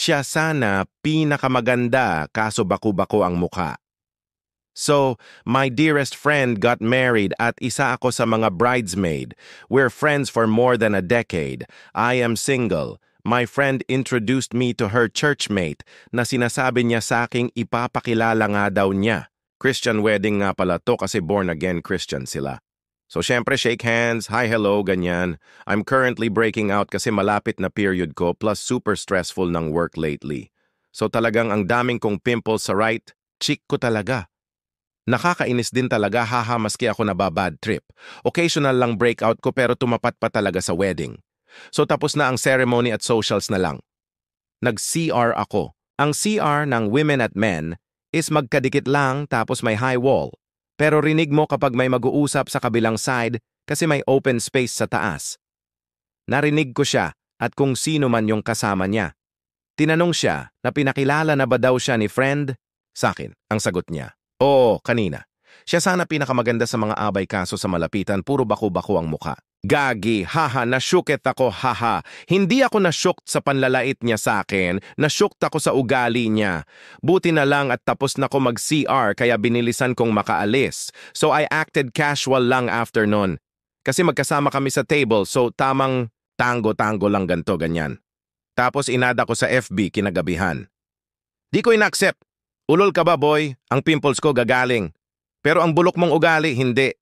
Siya sana pinakamaganda kaso baku-bako ang mukha. So, my dearest friend got married at isa ako sa mga bridesmaid. We're friends for more than a decade. I am single. My friend introduced me to her churchmate na sinasabi niya sa aking ipapakilala nga daw niya. Christian wedding nga pala to kasi born-again Christian sila. So syempre shake hands, hi hello, ganyan. I'm currently breaking out kasi malapit na period ko plus super stressful ng work lately. So talagang ang daming kong pimples sa right, cheek ko talaga. Nakakainis din talaga haha maski ako nababad trip. Occasional lang breakout ko pero tumapat pa talaga sa wedding. So tapos na ang ceremony at socials na lang. Nag-CR ako. Ang CR ng Women at Men is magkadikit lang tapos may high wall. Pero rinig mo kapag may mag-uusap sa kabilang side kasi may open space sa taas. Narinig ko siya at kung sino man yung kasama niya. Tinanong siya na pinakilala na ba daw siya ni friend? Sa akin, ang sagot niya. Oo, kanina. Siya sana pinakamaganda sa mga abay kaso sa malapitan, puro baku-bako ang muka. Gagi, haha, nasyukit ako, haha. Hindi ako nasyukt sa panlalait niya sa akin, nasyukt ako sa ugali niya. Buti na lang at tapos na ko mag-CR kaya binilisan kong makaalis. So I acted casual lang after nun. Kasi magkasama kami sa table so tamang tango-tango lang ganto ganyan. Tapos inada ko sa FB kinagabihan. Di ko ina-accept. Ulol ka ba boy? Ang pimples ko gagaling. Pero ang bulok mong ugali, hindi.